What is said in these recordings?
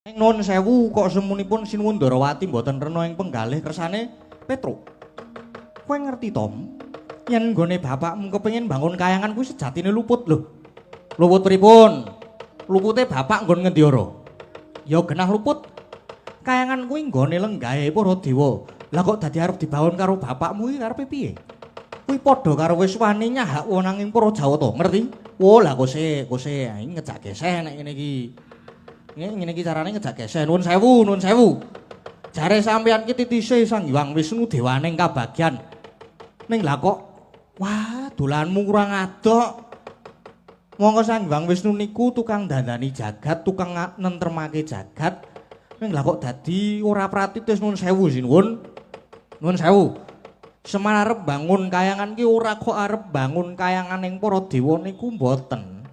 Nun sewu kok semunipun Sinuwun Ndarawati mboten rena ing penggalih kersane Petruk. Kowe ngerti Tom? Yen nggone bapakmu kepengin bangun kayangan kuwi sejatine luput lho. Luput pripun? Lupute bapak nggon ngendiyara? Ya genah luput. Kayangan kuwi nggone lenggahe para dewa. Lah kok dadi arep dibangun karo bapakmu iki karepe piye? Kuwi padha karo wis wani nyahak wonanging para Jawata, ngerti? Oh lah kose ngejak geseh nek ngene iki. Ngene iki carane ngejak geseh. Nuwun sewu. Jare sampeyan ki titise Sang Hyang Wisnu dewaning kabagyan. Ning lah kok wah, dolanmu kurang adok. Monggo Sang Hyang Wisnu niku tukang dandani jagat, tukang nentremake jagat. Ning lah kok dadi ora pratitis nuwun sewu sinuwun. Nuwun sewu. Semar arep bangun kayangan ki ora kok arep bangun kayangan ning para dewa niku mboten.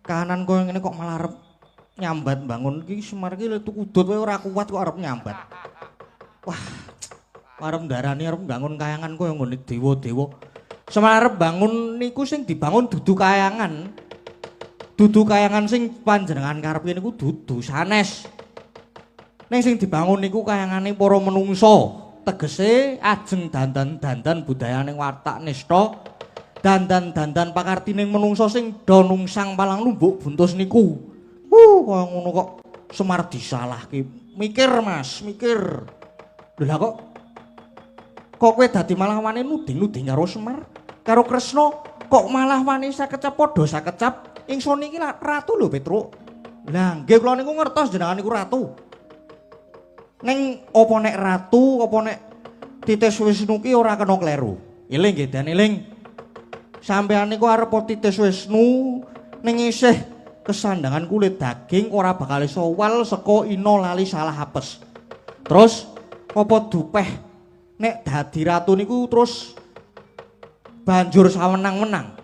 Kahanan koyo ngene kok malah arep nyambat bangun ki Semar ki tuku udut wae ora kuat kok arep nyambat. Wah, arep ndarani arep bangun kayangan koyo ngene dewa-dewa. Semar arep bangun niku sing dibangun dudu kayangan. Dudu kayangan sing panjenengan karepe niku dudu sanes. Ning sing dibangun niku kayangane para menungsa. Tegese ajeng dandan-dandan budayaning watak nista. Dandan-dandan pakartining menungsa sing do nungsang palang lumbuk buntus niku. Kaya ngono kok Semar disalahke. Mikir Mas, mikir. Lha lah kok kowe dadi malah wani nuding-nuding karo Semar, karo Kresna, kok malah wani sakecap padha sakecap. Ingsun iki ratu lho Petruk. Lah nggih kula niku ngertos jenengan niku ratu. Ning apa nek ratu, apa nek Titis Wisnu ki ora kena kleru. Eling nggih Dan eling. Sampeyan niku arep Titis Wisnu ning isih kesandangan kulit daging ora bakal iso wal saka ina lali salah apes. Terus apa dupeh nek dadi ratu niku terus banjur sawenang-wenang.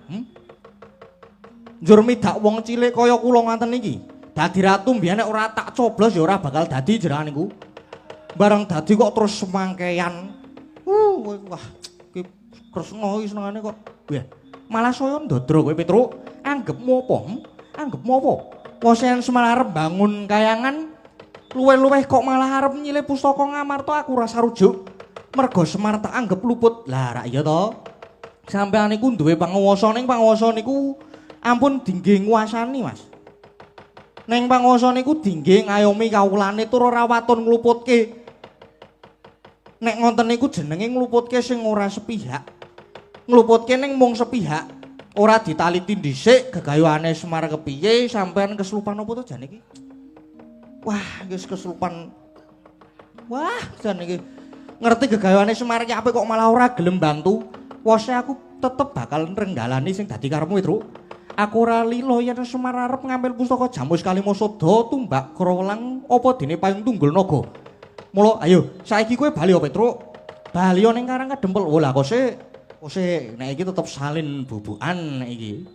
Njur midak wong cilik kaya kula ngoten iki. Dadi ratu mbiyen nek ora tak coblos ya ora bakal dadi jenengan niku. Bareng dadi kok terus semangkean. Wah, iki Kresna iki senengane kok. Wah, malah saya ndodro kowe Petruk. Anggepmu apa? Anggepmu apa? Wong Semar arep bangun kayangan luweh-luweh kok malah arep nyilih pustaka Ngamarta aku rasa rujuk. Mergo Semar tak anggap luput. Lah rak iya to. Sampeyan niku duwe panguwasa ning panguwasa niku ampun dinggih nguasani Mas. Ning panguwasa niku dinggih ngayomi kawulane tur ora waton ngluputke. Nek ngonten niku jenenge ngluputke sing ora sepihak. Ngluputke ning mung sepihak. Ora ditaliti dhisik gegayuhane Semar kepiye sampean kesurupan apa to jan iki? Wah, wis kesurupan. Wah, jan iki ngerti gegayuhane Semar iki apik kok malah ora gelem bantu. Wose aku tetep bakal nrenggalani sing dadi karepmu, Truk. Aku ora lila yen Semar arep ngambil pustaka Jamus Kalimasada tumbak Krawelang apa dene Payung Tunggul Naga. Mula ayo, saiki kowe bali apa, Truk? Bali ning Karang Kadempel. Oh lah kose nek iki tetep salin bubukan nek iki.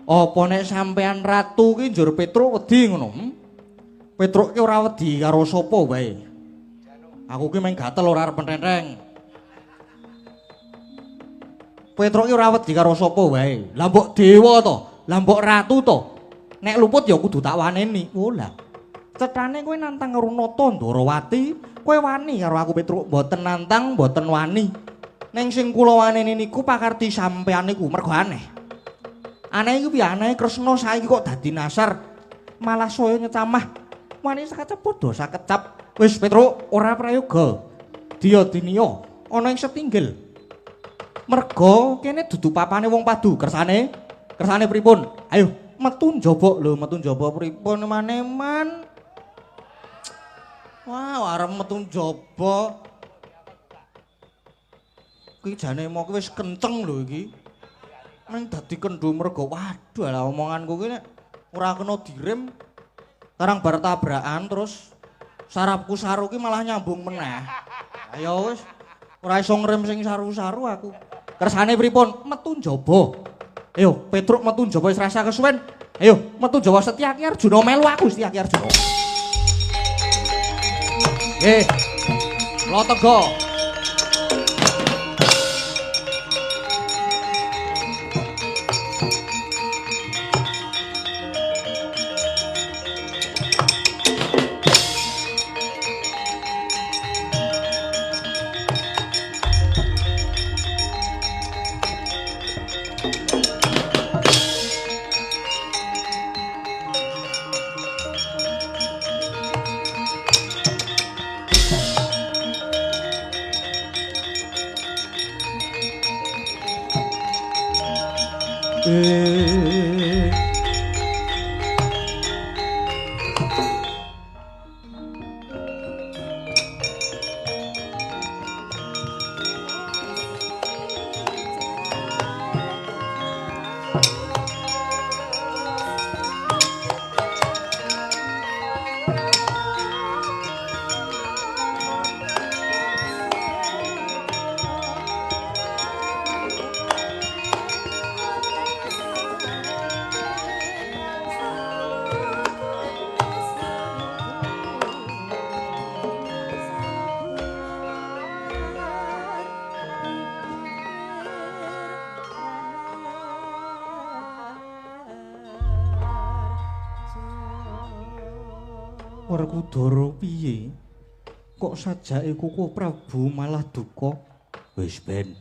Apa nek sampean ratu ki njur Petruk wedi ngono? Petruk ki ora wedi karo sapa wae. Aku ki meng gatel ora arep penrenteng. Petruk ki ora wedi karo sapa wae. Lah mbok dewa to, lah mbok ratu to. Nek luput ya kudu tak waneni. Oh lah. Cethane kowe nantang karo Nata Ndarawati, kowe wani karo aku Petruk, mboten nantang, mboten wani. Ning sing kula waneni niku pakarti sampeyan niku mergo aneh. Aneh iku piye aneh Kresna saiki kok dadi nasar. Malah saya nyecamah. Wani sakecap padha sakecap. Wis Petruk, ora prayoga. Dia diniya ana ing setinggil. Mergo kene dudu papane wong padu, kersane pripun? Ayo metu njaba lho, metu njaba pripun maneman? Wah, arep metu njaba. Ki jane mok wis kenceng lho iki. Ning dadi kendhu mergo waduh lah omonganku ki nek ora kena direm karang bar tabrakan terus sarapku saru ki malah nyambung meneh. Ayo wis ora iso ngrem sing saru-saru aku. Kersane pripun? Metu njaba. Ayo, Petruk metu njaba wis rasa kesuwen. Ayo, metu njaba Setyaki Arjuna melu aku Setyaki Arjuna. Nggih. Kula tega. Werkudara piye? Kok sajake Koko Prabu malah duka? Wis ben.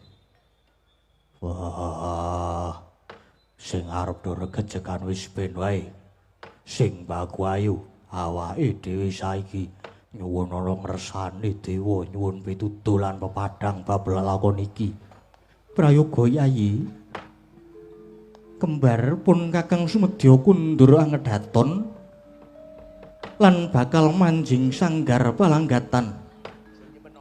Wah. Sing arep do regejekan wis ben wae. Sing baku ayu awake dhewe saiki nyuwun ana ngresani dewa nyuwun pitutur lan pepadang bab lakon iki. Prayoga Yayi. Kembar pun Kakang Sumedya kundur angedhaton lan bakal manjing sanggar palanggatan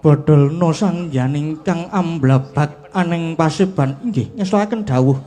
bodolna sangyaning kang amblabak aning paseban inggih ngestakaken dawuh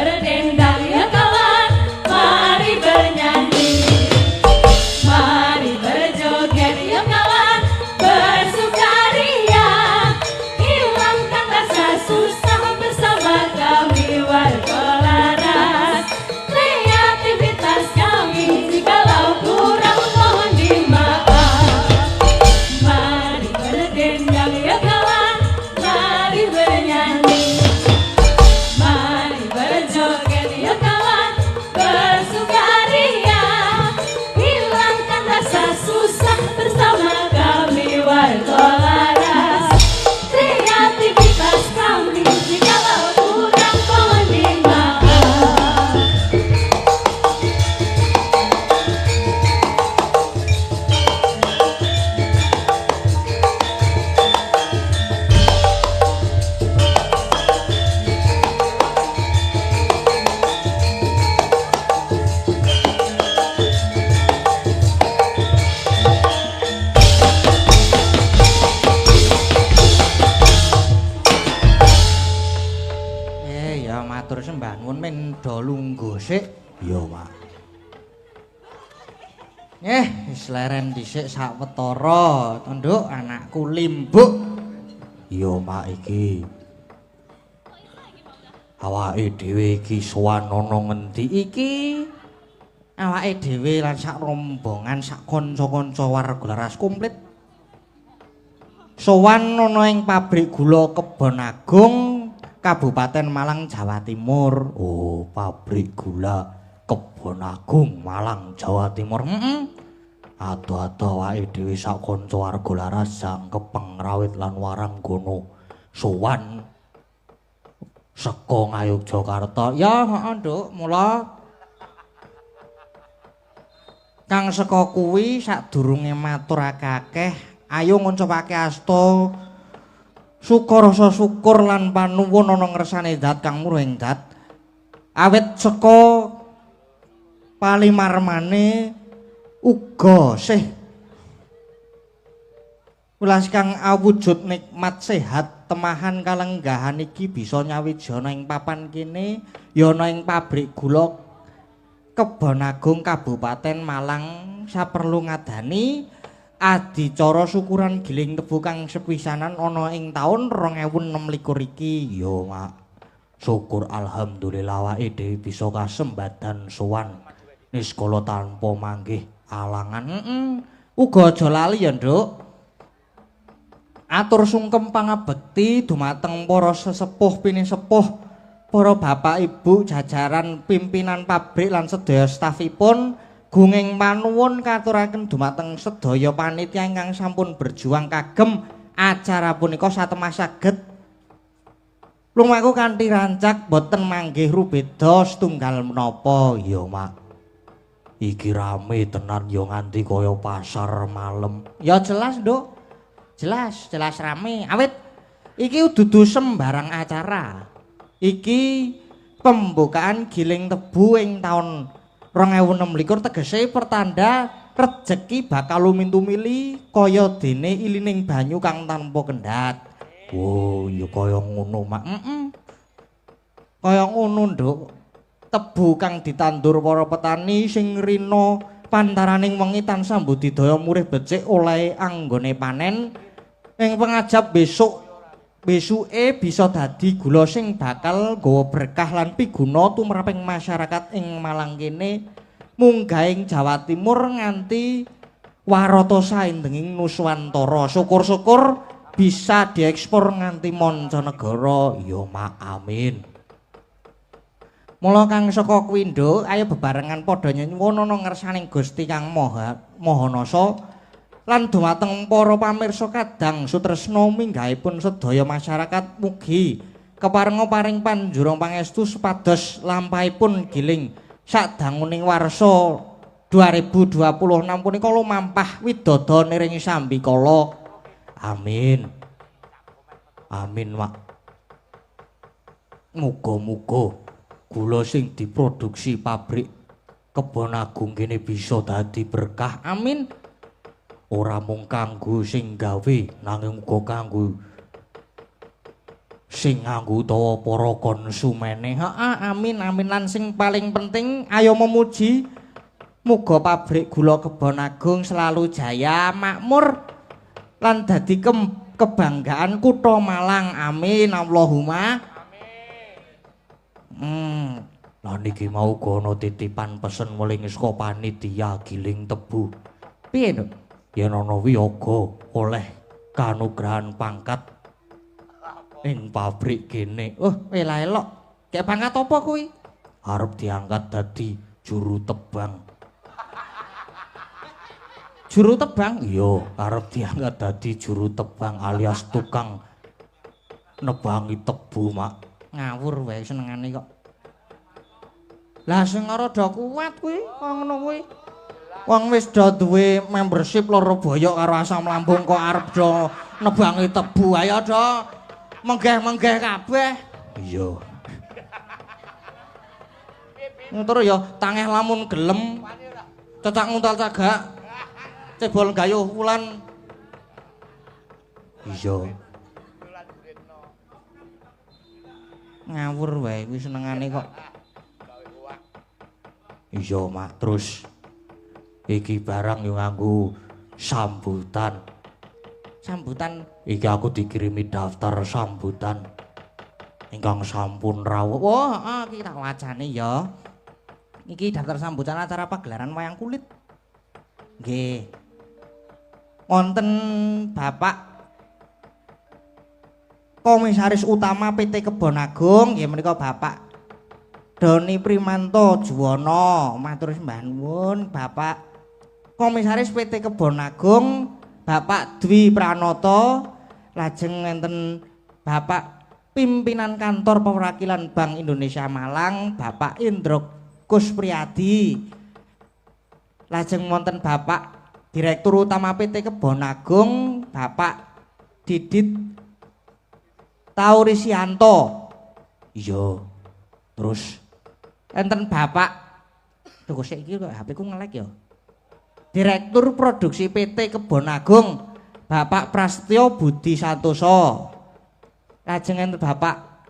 berdendang ya kawan, mari bernyanyi, mari berjoget ya kawan, bersukaria, hilangkan rasa susah bersama kami warga Laras. Kreativitas kami jikalau kurang mohon dimaaf. Mari berdendang ya kawan, mari bernyanyi, mari berjoget ya kawan, bersukaria, hilangkan rasa susah bersama kami warga Laras. Kreativitas kami jikalau kurang mohon dimaaf. Ya matur sembah nuwun men do lungguh sik. Ya, Pak. Wis leren dhisik sawetara, Nduk, anakku limbuk. Iya, Mak iki. Awake dhewe iki sowan ana ngendi iki? Awake dhewe lan sak rombongan sak kanca-kanca warga Laras komplit. Sowan ana ing pabrik gula Kebon Agung, Kabupaten Malang, Jawa Timur. Oh, pabrik gula Kebon Agung, Malang, Jawa Timur. Ado-ado awake dhewe sak kanca warga Laras jangkep rawit lan warang gono. Sowan saka Ngayogyakarta. Ya, heeh, Nduk, mula kang saka kuwi sadurunge matur akeh, ayo ngucapake asta syukur rasa syukur lan panuwun ana ngersane zat kang muruhing zat. Awit saka palimarmane uga sih welas kang awujud nikmat sehat temahan kalenggahan iki bisa nyawijana ing papan kene ya ana ing pabrik gula Kebon Agung Kabupaten Malang. Saperlu ngadani adicara syukuran giling tebu kang sepisanan ana ing taun 2026 iki. Ya, Mak. Syukur alhamdulillah awake dhewe bisa kasembadan sowan niskala tanpa manggih alangan. Uga aja lali ya, Nduk. Atur sungkem pangabekti dumateng para sesepuh pinisepuh, para bapak ibu jajaran pimpinan pabrik lan sedaya stafipun. Gunging panuwun katuraken dumateng sedaya panitia ingkang sampun berjuang kagem acara punika satemah saged lumaku kanthi rancak boten manggih rubeda setunggal menapa. Ya, Mak. Iki rame tenan ya nganti kaya pasar malam. Ya jelas, Nduk. Jelas rame. Awit iki dudu sembarang acara. Iki pembukaan giling tebu ing taun 2026 tegese pertanda rejeki bakal lumintu-mili kaya dene ilining banyu kang tanpa kendhat. Oh, ya kaya ngono, Mak. Kaya ngono, Nduk. Tebu kang ditandur para petani sing rina pantaraning wengi tansah budidaya murih becik oleh anggone panen. Ing pengajap besuke bisa dadi gula sing bakal nggawa berkah lan piguna tumraping masyarakat ing Malang kene munggah ing Jawa Timur nganti warata saindenging Nuswantara. Syukur-syukur bisa diekspor nganti mancanegara. Ya, Mak, amin. Mula kang saka kuwi, Nduk, ayo bebarengan padha nyuwun ana ngersaning Gusti Kang Mahanasa lan dumateng para pamirsa kadang sutresna minggahipun sedaya masyarakat mugi keparenga paring panjurung pangestu supados lampahipun giling sadanguning warsa 2026 punika lumampah widodha niring sambikala. Amin. Amin, Mak. Muga-muga gula sing diproduksi pabrik Kebon Agung kene bisa dadi berkah. Amin. Ora mung kanggo sing gawe nanging uga kanggo sing nganggo utawa para konsumene. Heeh, amin amin lan sing paling penting ayo memuji muga pabrik gula Kebon Agung selalu jaya makmur lan dadi kebanggaan kutha Malang. Amin Allahumma amin. Lah niki mau kono titipan pesen weling saka panitia Giling Tebu. Piye, Nduk? Yen ana wiyaga oleh kanugrahan pangkat ing pabrik kene. Oh, elah elok. Kek pangkat apa kuwi? Arep diangkat dadi juru tebang. Juru tebang? Iya, arep diangkat dadi juru tebang alias tukang nebangi tebu, Mak. Ngawur wae senengane kok. Lah sing rada kuat kuwi, kok ngono kuwi. Wong wis do duwe membership loro boyok karo asam lambung kok arep do nebangi tebu. Ayo do menggeh-menggeh kabeh. Iya. Ngono ya tangeh lamun gelem cecak nguntal cagak. Cebol gayuh wulan. Iya. Ngawur wae kuwi senengane kok. Iya, Mak. Terus iki barang yo nganggo sambutan. Sambutan iki aku dikirimi daftar sambutan ingkang sampun rawuh. Oh, heeh iki tak wacane ya. Iki daftar sambutan acara pagelaran wayang kulit. Nggih. Wonten Bapak Komisaris Utama PT Kebon Agung, nggih menika Bapak Doni Primanto Juwono. Matur sembah nuwun Bapak Komisaris PT Kebon Agung, Bapak Dwi Pranoto, lajeng enten Bapak Pimpinan Kantor Perwakilan Bank Indonesia Malang, Bapak Indro Kuspriyadi. Lajeng wonten Bapak Direktur Utama PT Kebon Agung, Bapak Didit Taurisianto. Iya. Terus enten Bapak Lho kok iki kok HP ku ngelek ya. Direktur Produksi PT Kebon Agung, Bapak Prasetyo Budi Santoso. Lajeng enten Bapak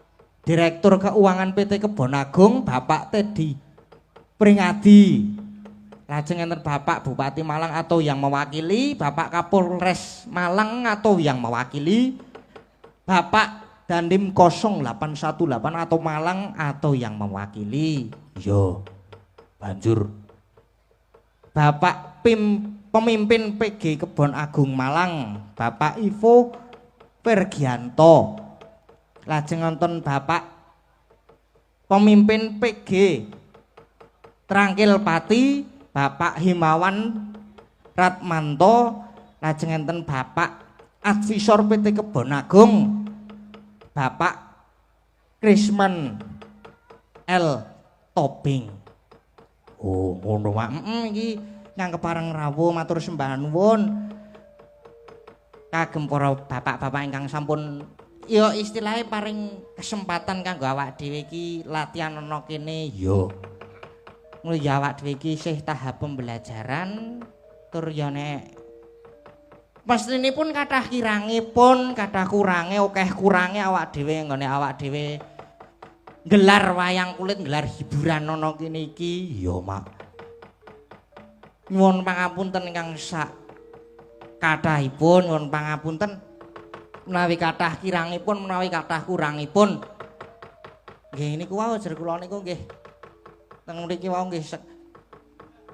Direktur Keuangan PT Kebon Agung, Bapak Teddy Pringadi. Lajeng enten Bapak Bupati Malang atau yang mewakili, Bapak Kapolres Malang atau yang mewakili, Bapak Dandim 0818 atau Malang atau yang mewakili. Yo. Banjur Bapak Pemimpin PG Kebon Agung Malang, Bapak Ivo Pergianto. Lajeng wonten Bapak Pemimpin PG Trangkil Pati, Bapak Himawan Ratmanto. Lajeng enten Bapak Advisor PT Kebon Agung, Bapak Krisman L Tobing. Oh, ngono Mak. Iki nyang kepareng rawuh matur sembah nuwun. Kagem para bapak-bapak ingkang sampun ya istilahnya paring kesempatan kanggo awak dhewe iki latihan ana kene ya. Ngono ya awak dhewe iki isih tahap pembelajaran tur ya nek mestinipun kathah kirangipun, kathah kurange, akeh kurange awak dhewe nggone awak dhewe gelar wayang kulit, gelar hiburan ana kene iki. Ya, Mak. Nyuwun pangapunten ingkang sak kathahipun, nyuwun pangapunten menawi kathah kirangipun, menawi kathah kurangipun. Nggih niku wae jer kula niku nggih. Teng mriki wae nggih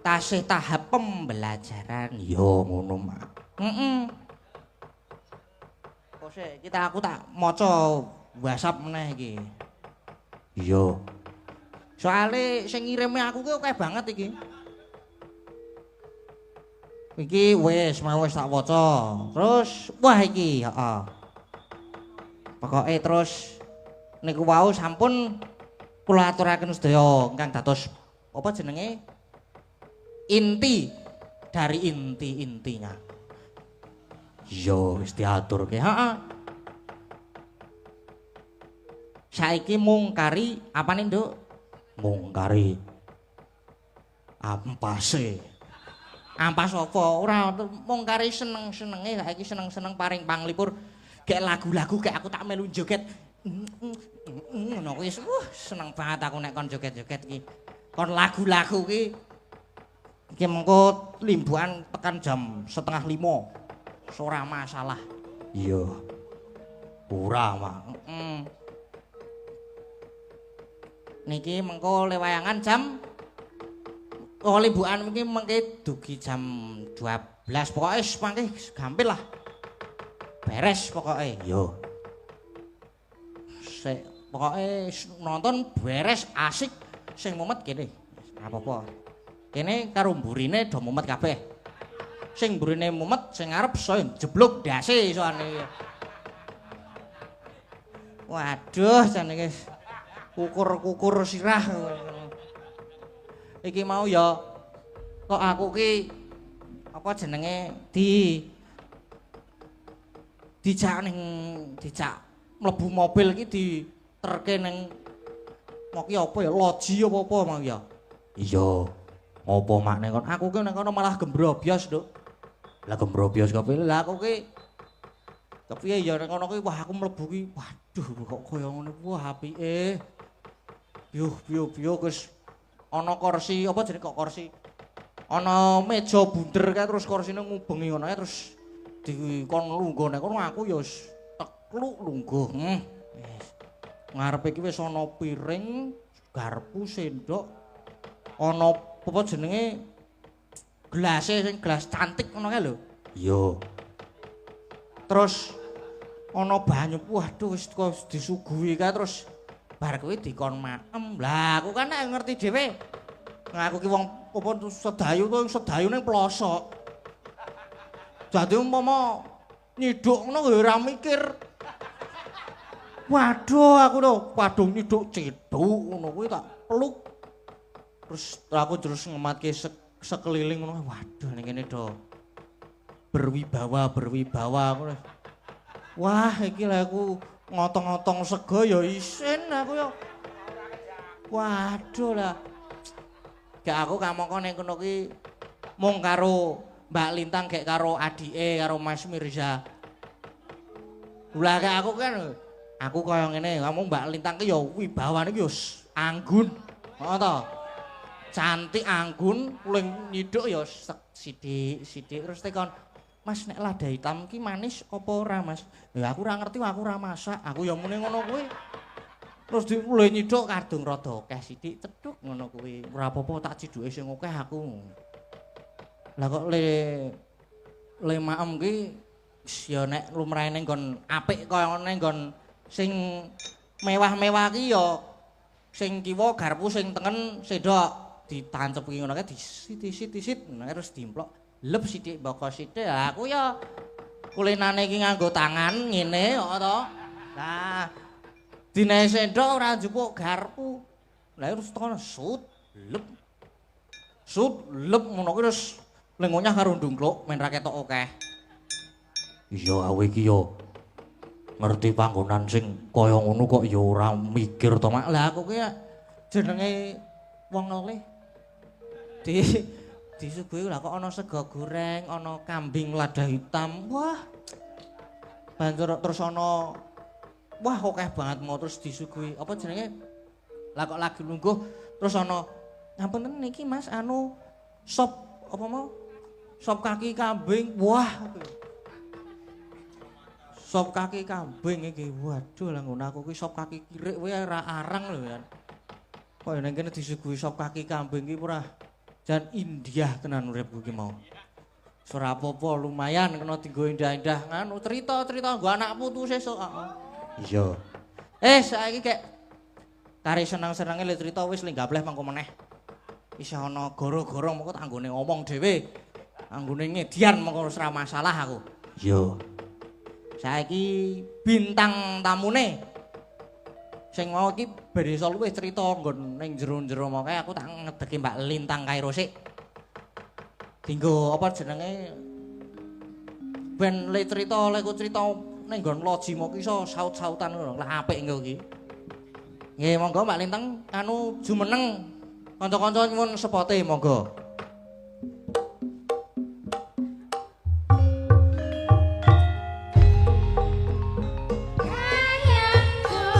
tasih tahap pembelajaran. Ya ngono, Mak. Kose aku tak maca WhatsApp meneh iki. Iya. Soale sing ngirime aku ki akeh banget iki. Iki wis tak waca. Terus wah iki, heeh. Pokoke terus niku wau sampun kula aturaken sedaya ingkang dados apa jenenge? Inti dari inti-intinya. Yo wis diaturke, heeh. Saiki mung kari apane, Nduk? Mung kari ampase. Ampas apa? Ora mung kari seneng-senenge saiki seneng-seneng paring panglipur. Gek lagu-lagu gek aku tak melu joget. Ngono kuwi seneng banget aku nek kon joget-joget iki. Kon lagu-lagu iki iki mengko limbuan tekan jam 4:30. Ora masalah. Iya. Ora, Mak. Niki mengko lewayangan jam limbuan iki mengke dugi jam 12. Pokoke mangke gampil lah. Beres pokoke. Yo. Sik pokoke nonton beres asik sing mumet kene. Apa-apa. Kene karo mburine do mumet kabeh. Sing mburine mumet sing ngarep iso jeblok ndase soane. Waduh jan iki kukur sirah. Iki mau ya kok aku ki apa jenenge dijak mlebu mobil iki diterke ning mau ki apa ya loji apa mau ya. Iya. Apa makne kon aku ki nek kono malah gembrobyos, Nduk. Lah gembrobyos kepiye? Lah aku ki kepiye ya nek kono ki wah aku mlebu ki waduh kok kaya ngene wah apike. Biuh Gus. Ana kursi apa jenenge kok kursi? Ana meja bunder kae terus kursine ngubengi ngono ae terus dikon lungguh nek kono aku ya wis tekluk lungguh. Ngarepe iki wis ana piring, garpu, sendok, ana apa jenenge gelase sing gelas cantik ngono kae lho. Iya. Terus ana banyu. Waduh wis disuguhi kae terus bar kuwi dikon maem. Lah aku kan nek ngerti dhewe. Nah aku ki wong apa sedayu ning plosok. Dadi umpama nyiduk ngono ya ora mikir. Waduh aku lho padung nyiduk cedhuk ngono kuwi tak peluk. Terus aku terus ngematke sekeliling ngono. Waduh ning kene do berwibawa ngono. Wah iki lha aku ngotong-ngotong sego ya isin aku ya. Waduh lah. Gak aku kamangka ning kono ki mung karo Mbak Lintang gek karo adike karo Mas Mirza. Lah gak aku kan aku kaya ngene, kamu Mbak Lintang ki ya wibawane ki ya anggun. Heeh to. Cantik anggun, puling nyiduk ya sithik-sithik terus tekon Mas nek lada hitam ki manis apa ora Mas? Ya aku ora ngerti, aku ora masak. Aku ya muni ngono kuwi. Terus mulai nyiduk kadung rada akeh sithik cedhuk ngono kuwi. Ora apa-apa tak ciduke sing akeh aku. Lah kok le maem ki ya nek lumrahe ning nggon apik kaya ngene nggon sing mewah-mewah ki ya sing kiwa garpu sing tengen sendok ditancepki ngono kae disit-sit terus dimplok. Lep sithik mboko sithik. Aku ya kulinane iki nganggo tangan ngene kok to. Lah dine sendok ora njupuk garpu. Lah terus tekan sut lep ngono kuwi terus lengonya karo ndungkluk men ra ketok akeh. Iya awe iki ya ngerti panggonan sing kaya ngono kok ya ora mikir to Mak. Lah aku ki jenenge wong ngelih. Disuguhi lah kok ana sego goreng, ana kambing lada hitam. Wah. Banjur terus ana wah akeh banget mau terus disuguhi apa jenenge? Lah kok lagi lungguh terus ana ngapunten niki Mas anu sop apa mau? Sop kaki kambing. Wah. Sop kaki kambing iki. Waduh lah ngono aku ki sop kaki kirik kuwi ora arang lho ya. Kok ning kene disuguhi sop kaki kambing iki ora jan India tenan uripku ki mau. Ora apa-apa lumayan kena dienggo indah-indah nganu cerita-cerita nggo anak putu sesuk. Iya. Saiki kek kare seneng-senenge le cerita wis lenggableh mangko meneh. Isih ana goro-goro mengko tak anggone ngomong dhewe. Anggone ngedian mengko ora masalah aku. Iya. Saiki bintang tamune sing mau iki ben iso luwih cerita nggon ning jero-jero mongke aku tak ngedeki Mbak Lintang kae resik. Dinggo apa jenenge ben le cerita leku cerita ning nggon loji mok iso saut-sautan ngono. Lah apik engko iki. Nggih monggo Mbak Lintang anu jumeneng kanca-kanca nyuwun sepote monggo. Sayangku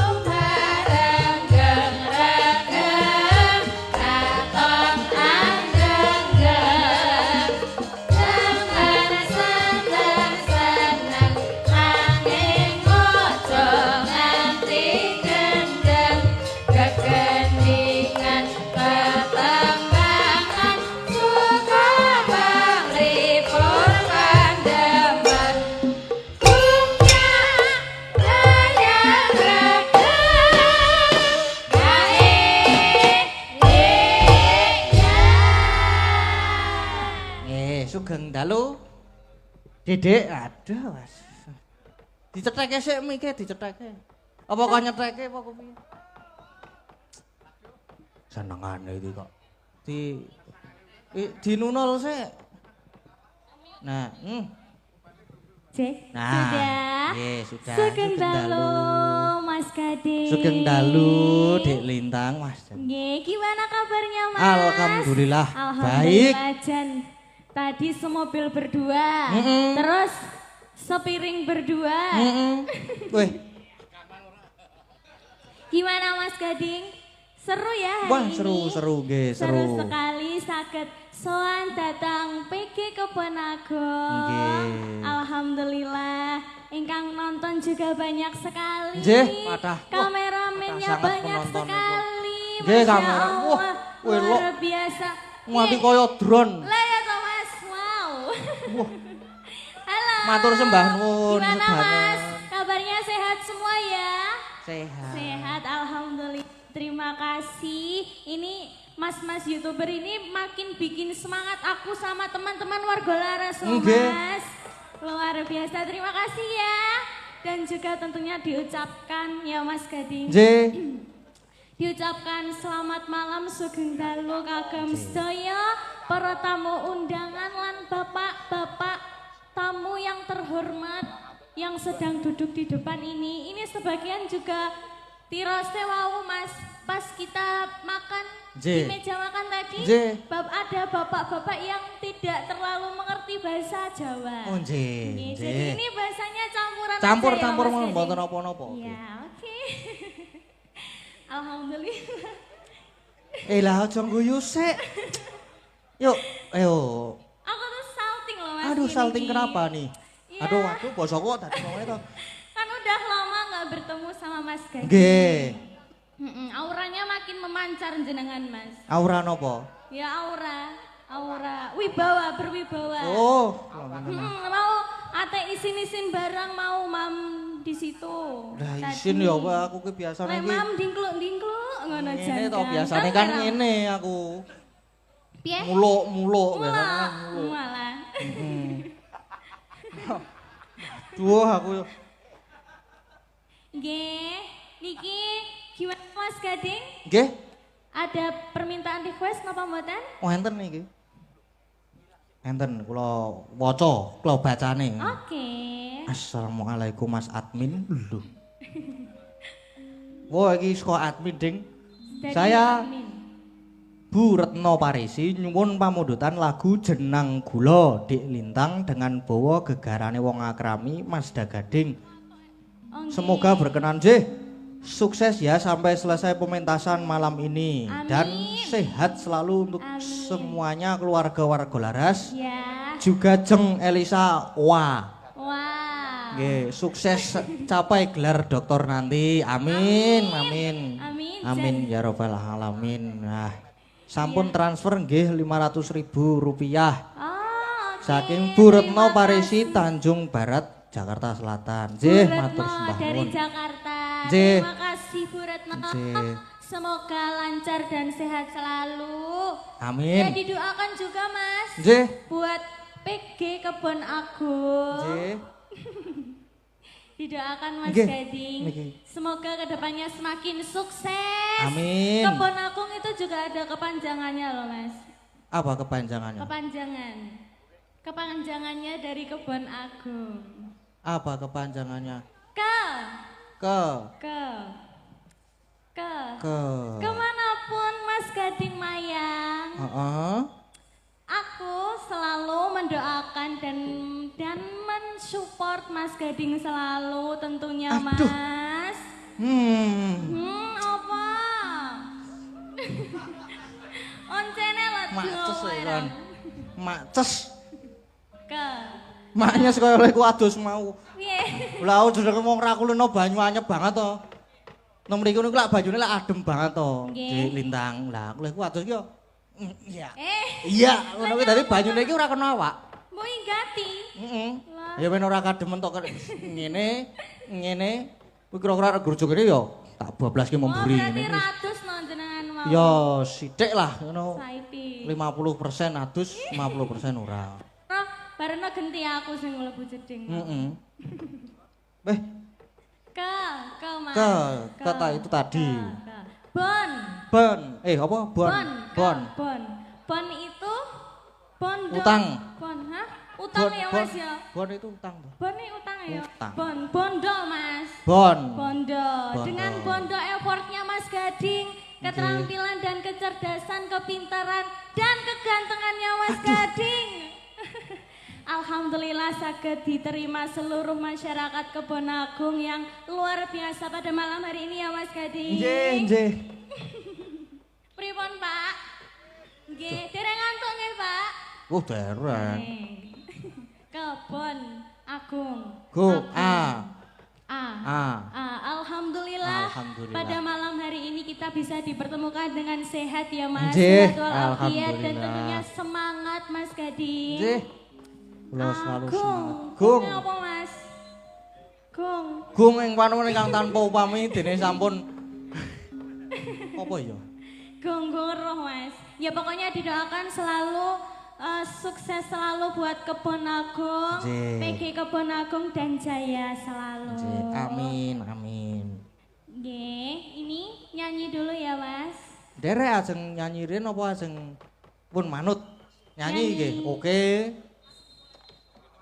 sugeng dalu. Dedek, aduh Mas. Dicetheke sik mike dicetheke. Apa kok nyetheke apa kok piye? Senengane iki kok. Dinunul sik. Nah, Cek, Nah, sudah. nggih, sudah. Sugeng Sugeng dalu, dalu. Mas Gading. Sugeng dalu, Dek Lintang, Mas. Nggih, gimana kabarnya, Mas? Alhamdulillah, Alhamdulillah, Jan. Tadi semobil berdua, terus sepiring berdua. Wih, Gimana Mas Gading? Seru ya hari wah ini? seru nggih, Seru seru. sekali saged soan datang PG Kebon Agung. Nggih. Alhamdulillah, ingkang nonton juga banyak sekali. Nggih, kathah. Wah, Kameramennya kathah sangat banyak penonton sekali. Nggih, Masya kamera. Wah, Allah, welok. luar biasa. Nganti Nggih. kaya drone. Lah ya toh Mas, wow. Wah, Halo. matur sembah nuwun Gimana sedanten. Mas? Kabarnya sehat semua ya? Sehat. Sehat, alhamdulillah. Terima kasih. Ini mas-mas YouTuber ini makin bikin semangat aku sama teman-teman warga Laras loh, Nggih. Mas. Luar biasa. Terima kasih ya. Dan juga tentunya diucapkan ya Mas Gading. Nggih. Diucapkan selamat malam sugeng dalu kagem sedaya para tamu undangan lan bapak-bapak tamu yang terhormat yang sedang duduk di depan ini. Ini sebagian juga tirose wau Mas, pas kita makan di Nggih. meja makan tadi, Nggih. ada bapak-bapak yang tidak terlalu mengerti bahasa Jawa. Oh nggih. Nggih, jadi Nggih. ini bahasanya campuran Campur aja ya, campur Mas mawon Gading? mboten napa-napa. Ya, oke. Alhamdulillah. Lah aja guyu sik. Yuk, ayo. Aku tuh salting loh Mas. Aduh, gini salting nih. kenapa nih? Iya. Aduh, bosoku kok dadi ngomong itu. Kan udah lama nggak bertemu sama Mas Gading. Nggih. Auranya makin memancar jenengan Mas. Aura napa? Ya aura wibawa, berwibawa. Oh. Mau ate isin-isin barang mau mam di situ. Lah Tadi. isin ya Pak, aku ki biasane Lek iki. mam dingkluk ngono jan. Ngene to biasane kan ngene aku. Piye? Muluk biasane kan muluk. Malah. Duh aku. Nggih, niki gimana Mas Gading? Nggih. Ada permintaan request napa mboten? Oh enten iki. Enten kula waca, kula bacane. Oke. Assalamualaikum Mas Admin. Lho. Wah iki saka admin ding. Dari Saya admin. Bu Retno Parisi nyuwun pamundutan lagu Jenang Gula Dik Lintang dengan bawa gegarane wong akrami Mas Dagading. Oh, nggih. Semoga berkenan Jih. Sukses ya sampai selesai pementasan malam ini. Amin. Dan sehat selalu untuk Amin. semuanya keluarga warga Laras. Ya. Juga Jeng Elisa Wah. Wah. Nggih, sukses capai gelar doktor nanti. Amin. Amin. Amin. Amin ya robbal alamin. Nah, sampun transfer nggih 500.000 rupiah. Oh, oke. Saking Bu Terima Retno Parisi kasih. Tanjung Barat, Jakarta Selatan. Bu Jih, Retno matur sembah dari nuwun. Jakarta. Jih. Terima kasih Bu Retno. Jih. Semoga lancar dan sehat selalu. Ya Amin. didoakan juga Mas. Jih. Buat PG Kebon Agung. Jih. Didoakan Mas Nggih, Gading. niki. Semoga kedepannya semakin sukses. Amin. Kebon Agung itu juga ada kepanjangannya loh Mas. Apa kepanjangannya? Kepanjangan. Kepanjangannya dari Kebon Agung. Apa kepanjangannya? Ke. Ke Ke. Ke. ke. Kemanapun Mas Gading mayang. Heeh. Aku selalu mendoakan dan mensupport Mas Gading selalu tentunya Aduh. Mas. Apa? Oncene lah Maces ya kan. Maces. Ke. Maknya kaya lek ku adus mau. Piye? Lah aku jenenge wong ra kulino banyu anyep banget to. Nang mriku niku lak banyune lak adem banget to. Nggih. Di Lintang. Lah aku lek ku adus ki yo. Iya. Iya, ngono kuwi dadi banyune iki ora kena awak. mau ganti. Heeh. Lah. Ya ben ora kademen tok ngene ngene. Kuwi kira-kira grujuk ini yo tak bablaske Oh, memburi berarti ngene. ratus no jenengan mau. Ya sithik lah ngono. Saiki. 50% adus, 50% ora. Bareno genti aku sing mlebu jeding. Heeh. Ke Mas. Ke itu tadi. Ke. Bon. Apa? Bon itu bondo. Utang. Bon, hah? Utang ya Mas ya. Bon itu utang. Bon ini utang ya. Utang. Bondo Mas. Bondo. Dengan bondo effortnya Mas Gading, keterampilan dan kecerdasan, kepintaran dan kegantengannya Mas Gading. Alhamdulillah saged diterima seluruh masyarakat Kebonagung yang luar biasa pada malam hari ini ya Mas Gading. Nggih. Pripun Pak? Nggih, dereng ngantuk nggih Pak? Dereng. Kebon Agung. Alhamdulillah. Pada malam hari ini kita bisa dipertemukan dengan sehat ya Mas. Sehat walafiat dan tentunya semangat Mas Gading. Nggih. Kula selalu semangat. Gung apa Mas? Gung ing panuwun ingkang tanpa upami dene sampun apa ya? Gung roh Mas. Ya pokoknya didoakan selalu sukses selalu buat Kebon Agung, PG Kebon Agung dan jaya selalu. Amin. Nggih, ini nyanyi dulu ya Mas. Derek ajeng nyanyi rin apa ajeng pun manut? Nyanyi nggih. Oke.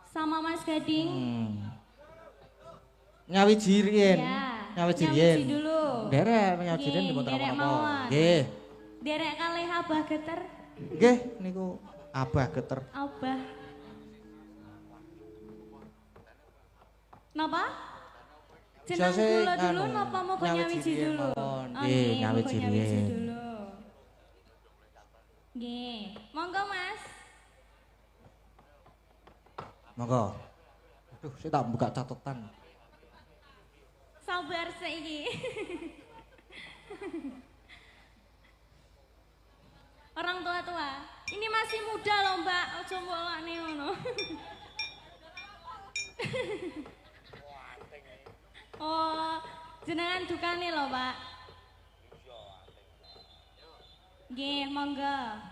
Sama Mas Gading. Nyawiji riyen. Nyawiji riyen. dulu. Derek nyawiji riyen dipun apa? Nggih. Derek kalih Abah Geter. Nggih niku Abah Geter. Abah. Napa? Jeneng kula dulu napa mau nyawiji dulu? Nggih, nyawiji riyen. Nggih, monggo Mas. Monggo. Aduh, saya tak buka catatan. Sabar saiki. Orang tua-tua. Ini masih muda loh, Mbak. Ojo mbokne ngono. Oh, jenengan dukane loh, Pak. Nggih, monggo.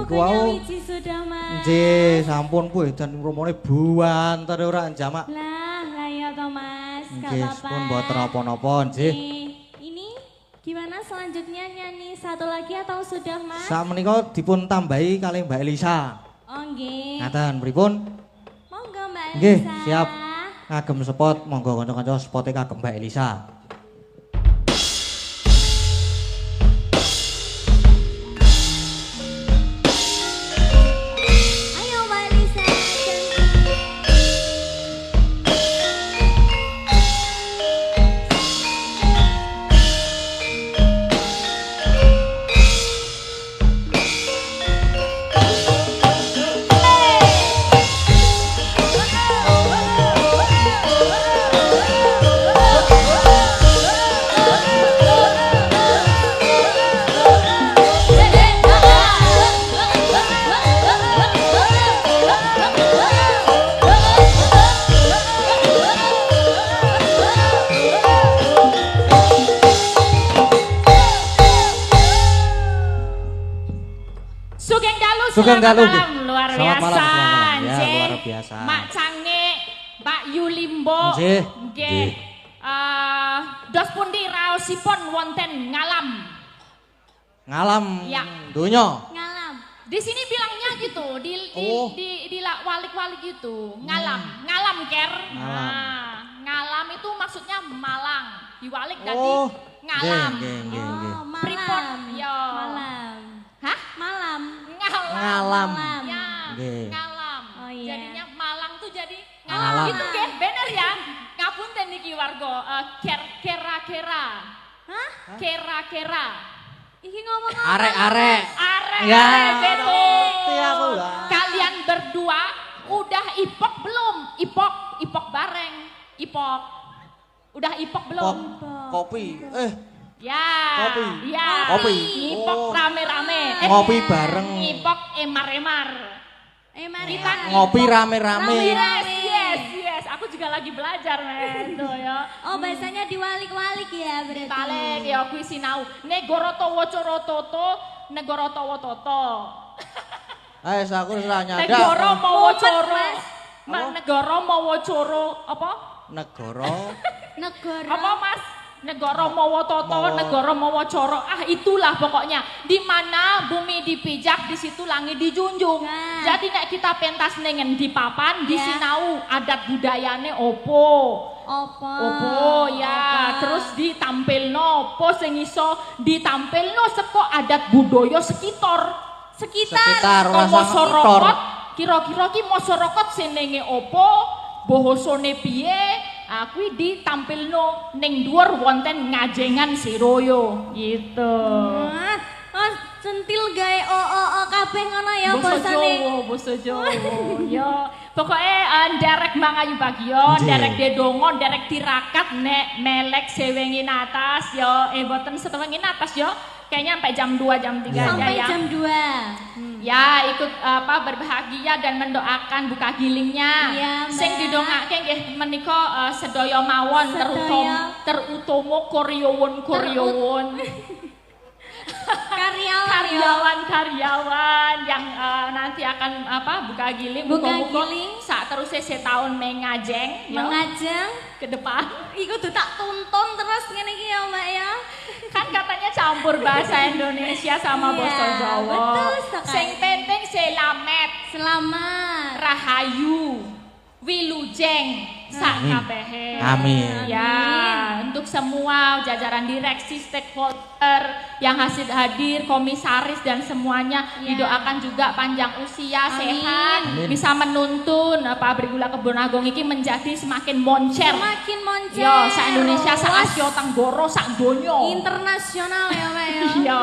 Nyawiji sudah Mas. Nggih, sampun puh dan rumone buanter ora jamak. Lah ya to Mas, gak nggih, apa-apa. pun mboten napa-napa nggih. Ini gimana selanjutnya nyanyi satu lagi atau sudah Mas? Sakmenika dipun tambahi kalih Mbak Elisa. Oh nggih. Ngaten pripun? Monggo Mbak Elisa. Nggih, siap. Ngagem spot, monggo kanca-kanca spote kagem Mbak Elisa. Sugeng Dalu luar biasa. Ya, luar biasa. Mak Cange, Mbak Yulimbo. Nggih. Dos pundi raosipun wonten ngalam. Ngalam ya. Donya. Ngalam. Di sini bilangnya gitu, di walik-walik gitu. Ngalam ker. Ngalam. Ngalam itu maksudnya Malang. Diwalik tadi ngalam. Malam. Pripun yo. Malam. Hah? Malam. Ngalam. Ya, ngalam. Oh, iya. Jadinya Malang tuh jadi ngalam. Gitu nggih, bener ya. Ngapunten niki warga kera-kera. Hah? Kera-kera. Iki ngomong apa? Arek-arek. Arek Ya. betul. Iya, Bu. Kalian berdua udah ipok. Udah ipok belum? Kopi. Ya. Kopi. Ya. Kopi. Ngipok rame-rame. Ngopi bareng. Ngipok emar-emar. Mari. Ngopi rame-rame. Yes. Aku juga lagi belajar, men. Tuh ya. Oh, bahasanya diwalik-walik ya berarti. Balik ya kuwi sinau. Negara Tawa Cara Toto, negara Tawa Toto. Aku ora nyandak. Negara mawa cara. Apa? Negara mawa cara apa? Negara. Apa Mas? Negara mawa tata, negara mawa cara. Itulah pokoknya. Di mana bumi dipijak, di situ langit dijunjung. Nah. Jadi nek kita pentas ningen di papan, di Ya. sinau adat budayane opo. Opo ya, terus ditampilno opo sing iso ditampilno saka adat budaya sekitar. Sekitar, ora masyarakat, kira-kira ki masyarakat senenge opo, bahasane piye? Kuwi ditampilno ning dhuwur wonten ngajengan Siroyo gitu. Oh, centil gawe kabeh ngono ya bosane. Basa Jawa. Ya, pokoke nderek Mangayu Bagio, nderek dedonga, nderek tirakat nek melek sewengin atas ya, mboten setengin atas ya. Kayaknya sampai jam 2 jam 3 aja Sampai ya. jam 2. Ya, ikut berbahagia dan mendoakan buka gilingnya. Iya, Mbak. Sing didongake nggih menika sedaya mawon terutama koryowon. Karyawan yang nanti akan buka giling, muga-muga sak terusé setahun mengajeng Mengajeng ke depan. iku tuh tak tuntun terus ngene iki ya, Mbak ya. Kan katanya campur bahasa Indonesia sama Iya, bahasa Jawa. betul sekali. Sing penting selamat, Selamat. rahayu, wilujeng sak kabehe. Amin. Ya, untuk semua jajaran direksi, stakeholder yang hadir, komisaris dan semuanya Ya. didoakan juga panjang usia, Amin. sehat, Amin. bisa menuntun pabrik gula Kebon Agung ini menjadi semakin moncer. Semakin moncer. Yo, sak Indonesia, sak Luas. Asia Tenggara, sak donya. Internasional ya, Mbak ya. Iya.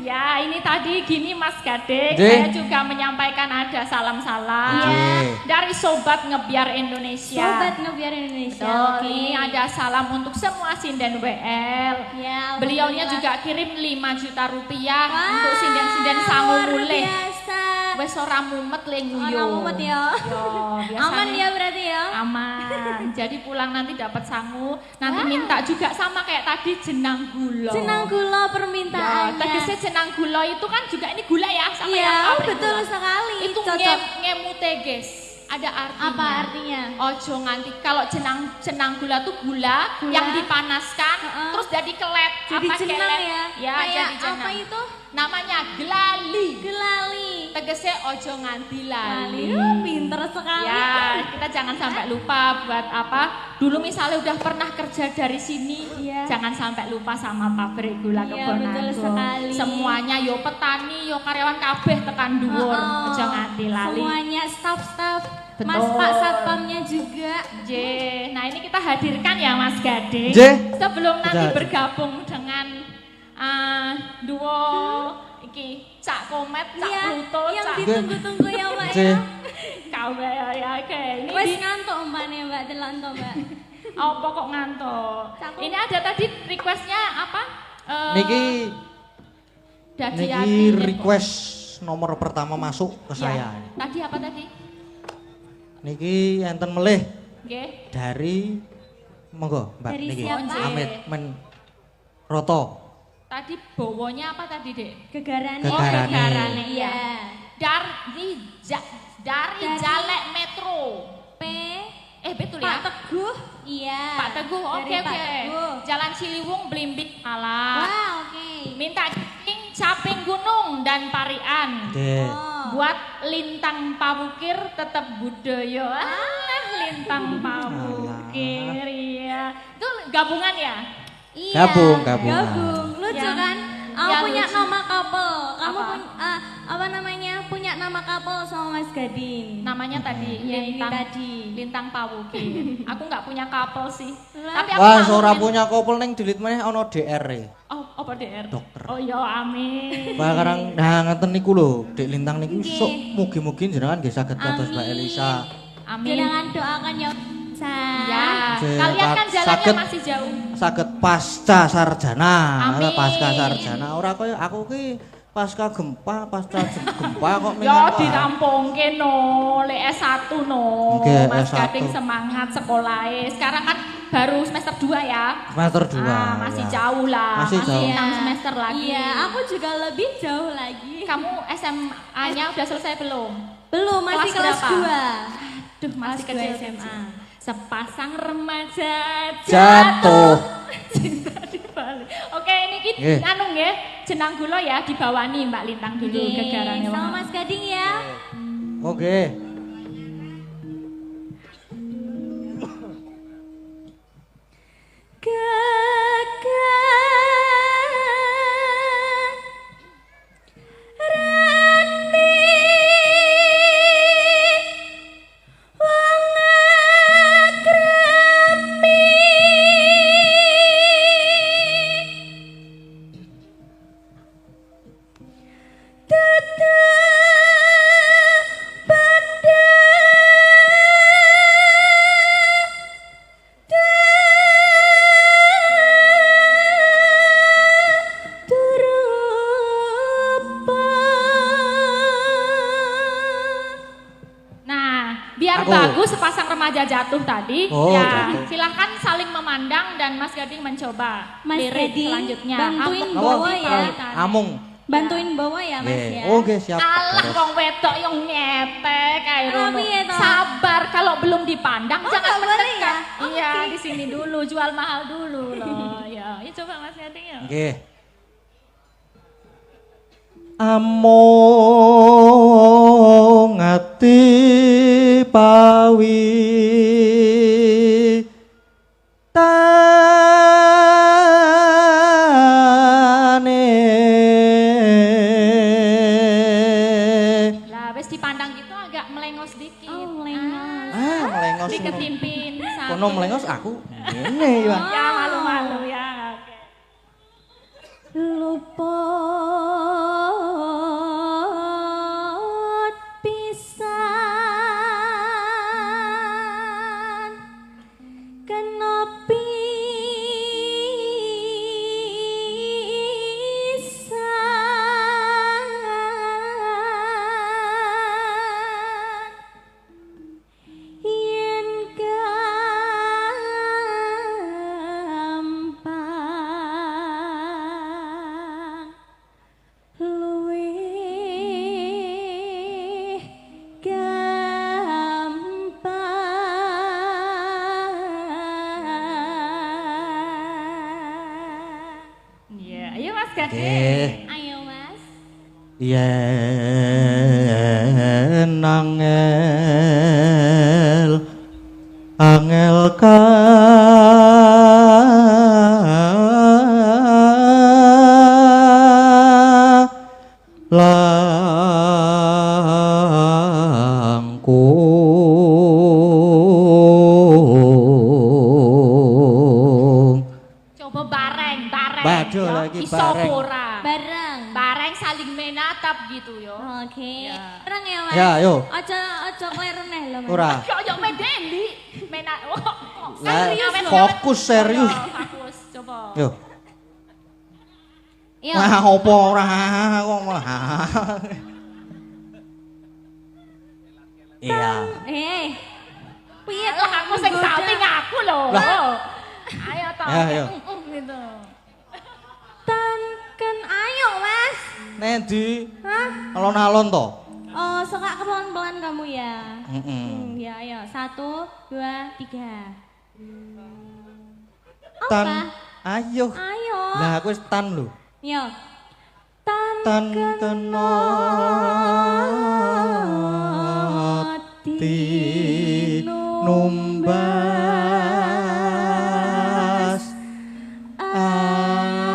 Ya, ini tadi gini Mas Gading, Jeng. saya juga menyampaikan ada salam-salam Jeng. dari Sobat Ngebiar Indonesia. Sobat Ngebiar Indonesia. Betul, Oke. ini ada salam untuk semua sinden WL. Ya, Beliaunya alhamdulillah. juga kirim 5 juta rupiah Wah, untuk sinden-sinden sangu luar mulih. biasa. Wes ora mumet le nguyu. Ora mumet ya. Yo, biasanya Aman ya berarti ya. Aman. Jadi pulang nanti dapat sangu, nanti minta juga sama kayak tadi jenang gula. Jenang gula Ya, permintaannya. tegesnya jenang gula itu kan juga ini gula ya sama Iya, yang pabrik betul gula. sekali. Itu Cocok. ngemu teges. Ada artinya. Apa artinya? Ojo nganti kalau jenang gula tuh gula yang dipanaskan terus jadi kelet Jadi jenang kelet. ya. Ya, Kayak jadi jenang. apa itu? Namanya gelali. Gelali. Tegesnya ojo nganti lali. Pinter sekali. Ya, kita jangan sampai lupa buat apa. Dulu misalnya udah pernah kerja dari sini, Iya. jangan sampai lupa sama pabrik gula Iya, Kebon betul Agung. sekali. Semuanya yo petani, yo karyawan kabeh tekan dhuwur. Ojo nganti lali. Semuanya staff-staff. Betul. Mas Pak Satpamnya juga. J. Nah, ini kita hadirkan ya Mas Gading. J. Sebelum nanti Kita- bergabung dengan duo iki Cak Komet, Cak Iya, Pluto, yang Cak ditunggu-tunggu ya, Mbak J. ya. Kawe ya oke. Ini Wes di ngantuk mbaknya, Mbak, delok to, Mbak. apa kok ngantuk? Cak Ini ada tadi requestnya apa? Niki Dadi niki Ati. request nomor pertama masuk ke Ya. saya. Tadi apa tadi? Niki enten melih Nggih. dari monggo Mbak Dari niki. siapa? Amit men Roto. Tadi bawonya apa tadi, Dek? Gegarane. Gegarane. Gegarane, Iya. Dari Jalek Metro. P. Betul Pak ya? Teguh. Iya. Pak Teguh, Dari oke Pak oke. Teguh. Jalan Ciliwung, Blimbing, Malang. Wah, oke. Minta cacing, caping gunung dan parian. Dek. Oh. Buat lintang pamukir tetap budaya. Lintang pamukir ya. Itu gabungan ya? Iya. Gabungan. Gabung. Lucu Yang- kan? Aku yang punya lucu. nama couple. Kamu Apa? apa namanya? Punya nama couple sama Mas Gading. Namanya tadi Iya, ini lintang tadi. lintang pamukir. Aku nggak punya couple sih. Lah. Tapi aku Wah, malu ora men- punya couple ning dilit meneh ana DR e. Oh, apa DR? Dokter. Oh ya amin. Barang nah ngeten niku lho, Dek Lintang niku Nggih. sok mugi-mugi jenengan nggih saged kados Mbak Amin. Elisa. Amin. Jenengan doakan ya Ya, Nggih, kalian kan jalannya saged- masih jauh. Saged pasca sarjana. Amin. Pasca sarjana ora kaya aku ki pasca gempa kok Ya dirampungke no, lek S1 no. Nggih, Mas S1. Gading semangat sekolahnya. Sekarang kan baru semester 2 ya. semester 2. Masih jauh lah. Masih jauh. 6 semester lagi. Iya, aku juga lebih jauh lagi. Kamu SMA-nya udah selesai belum? Belum, masih kelas berapa? 2. Duh, masih Kelas kecil 2 SMA. Sepasang remaja Jatuh. cinta di balik. Oke, ini Nggih. anu nggih, jenang kula ya dibawani Mbak Lintang dulu gegarane. Sama Mas Gading ya. Oke. Nah, biar Aku. bagus sepasang remaja jatuh tadi, Oh, ya jatuh. silahkan saling memandang dan Mas Gading mencoba Mas lirik Gading, selanjutnya. bantuin Apa? bawa ya. Amung. Bantuin bawa ya Mas Nggih. ya. Oke, siap. Alah wong wedok yang nyetek kayak Ah, Rono. piye toh? Sabar kalau belum dipandang Oh, jangan nggak boleh mendekat. ya? Iya, Oke. di sini dulu jual mahal dulu loh. Ya, ya coba Mas Gading ya. Nggih. Amung ati pawi tane. Lah, wis dipandang gitu agak melengos dikit. Oh, melengos. Melengos. Diketimpin satu. Kono melengos aku. Ngene ya. Ya malu-malu ya. Oke. Luput pisan kena pisan yen gampang luwih gampang. Iya, ayo Mas Gading. Nggih. Ayo Mas. Yen angel langkung. Coba bareng. Waduh, Ya, lagi iso bareng. ora. Bareng. Bareng saling menatap gitu yo. Oke. Ya. Bareng ya Mas. Ya, yo. Ojo kleru neh lho Mas. Ora. Yo medeli. Oh, Lah, serius loh. fokus serius. Fokus, coba. Yo. Yo. Wah, opo ora kok malah. Iya. Piye Lah aku sing samping aku loh. Lah. Ayo toh. Ya, ayo. Gitu. Tanken ayo Mas. Nendi? Hah? Alon-alon to? Oh, suka pelan-pelan kamu ya. Heeh. Ya, ayo. 1, 2, 3. Tan. Apa? Ayo. Ayo. Lah aku wis tan lho. Yo. Tan Tan kena ti numbas arata.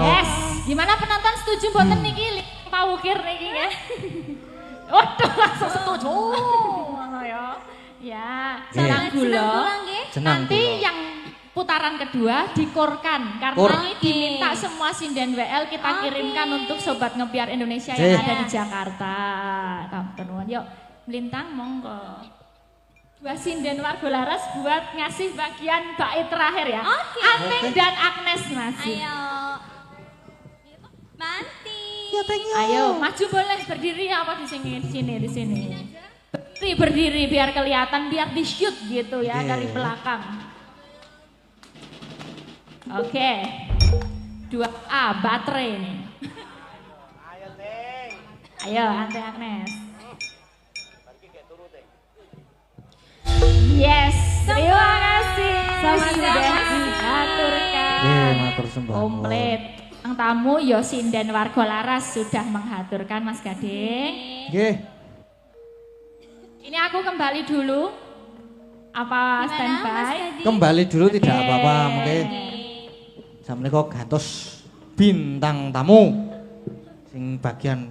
Yes. Gimana penonton setuju boten niki Pak Wukir niki ya? Waduh, langsung setuju. Ngono ya. Ya, Iya. senang gula. nggih. Jenang Nanti kula. yang putaran kedua dikorkan karena ini diminta semua sinden WL kita kirimkan untuk sobat ngebiar Indonesia yang ada di Jakarta. Kapan yuk melintang monggo. 2 sinden warga laras buat ngasih bagian bait terakhir ya. Anteng dan Agnes masih. Ayo. Manti. Ya thank you. Ayo maju boleh berdiri apa di sini. Berdiri biar kelihatan, biar di shoot gitu ya dari belakang. Oke. 2A baterai nih. Ayo Anteng Agnes. Yes, terima kasih. Sudah diaturkan. Matur sembah. Komplit. Ang tamu yo sinden warga laras sudah menghaturkan Mas Gading. Nggih. Ini aku kembali dulu. Apa standby? Kembali dulu tidak apa-apa, mungkin. Sampeyan gantos bintang tamu sing bagian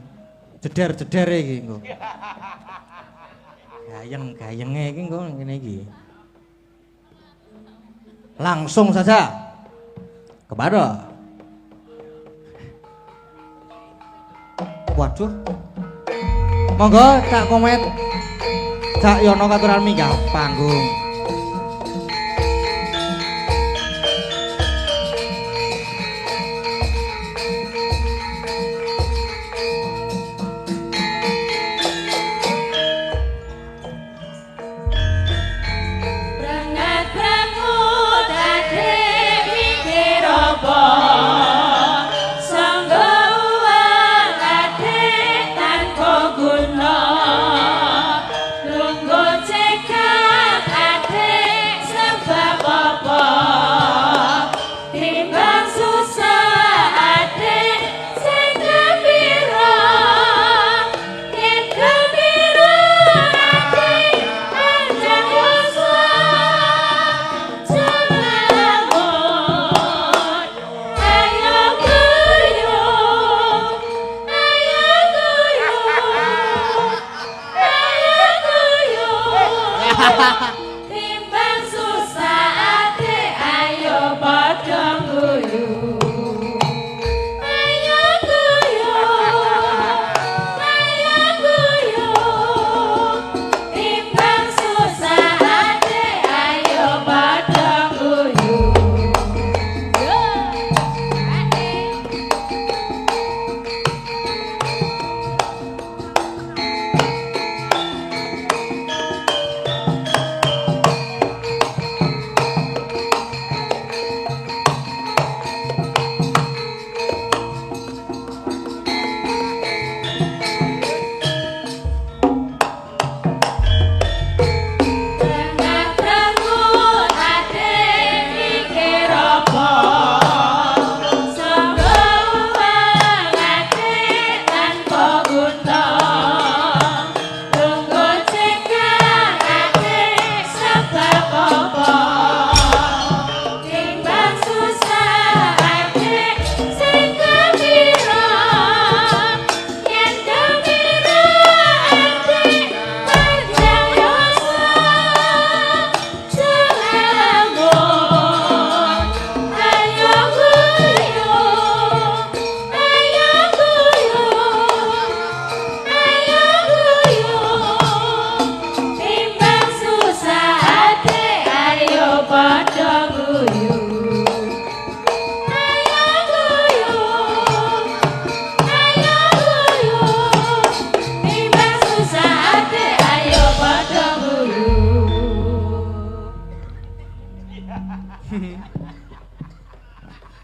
jeder-jedere iki engko. Gayeng-gayenge iki engko ngene iki. Langsung saja kepada waduh. Monggo Cak Komet. Cak Yono katuran minggah panggung.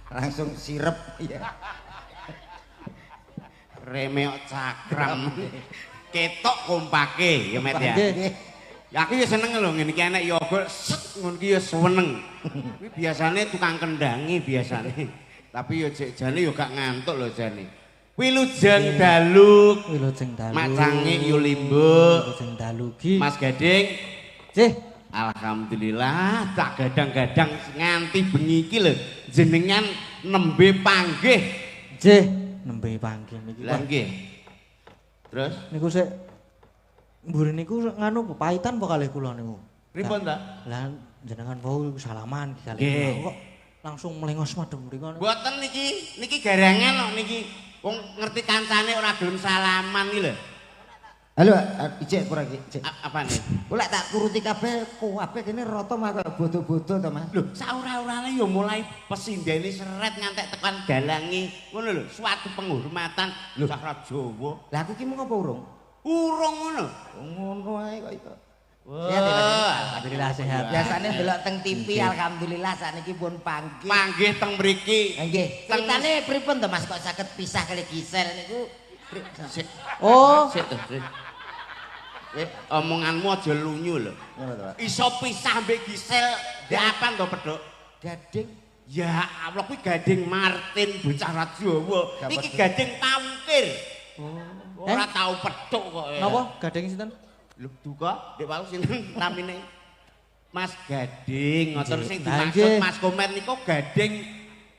Langsung sirep ya. Remeok cakram. Ketok kompake ya Met ya. Ya aku ya seneng lho ngene iki enek yoga set ngono iki ya seneng. Kuwi biasane tukang kendangi biasane. Tapi ya jane ya gak ngantuk lho jane. Wilujeng dalu. Wilujeng dalu. Macange yo limbuk. Wilujeng dalu ki. Mas Gading. Cih, alhamdulillah tak gadang-gadang nganti bengi iki lho jenengan nembe panggih. Cih, nembe panggih niki. Lah nggih. Terus niku sik mburi niku nganu pepaitan apa kalih kula niku. pripun ta? Lah jenengan wau salaman kali Nggih. kok langsung melengos madhep mriku. Mboten niki garangan kok niki. Wong ngerti kancane ora gelem salaman iki lho. Halo, ijek pura iki, ijek. Apane? Kok lek tak turuti kabeh kene rata mah kok bodo-bodo to, Mas. Lho, saura-urane ya mulai pesindene seret ngantek tekan dalange. Ngono lho, suatu penghormatan Cakra Jawa. Lah aku ki mung apa urung? Urung ngono. Ngono ae kok iku. Wah, alhamdulillah sehat. Biasane delok teng TV alhamdulillah sakniki pun panggih. panggih teng mriki. Nggih. Ceritane pripun to Mas kok saged pisah kali Gisel niku? Oh, Sik to. Omonganmu aja lunyu lho. Ngono to, Pak. Iso pisah mbek Gisel, ndek apa to, Pedhok? Gading. Ya Allah kuwi Gading Martin bocah Jawa. Iki Gading Tawukir. Ora tau petuk kok. napa gading sinten? Lho duka, ndek wau sinten namine? Mas Gading, ngoten sing Lah, dimaksud nggih. Mas Komet niku Gading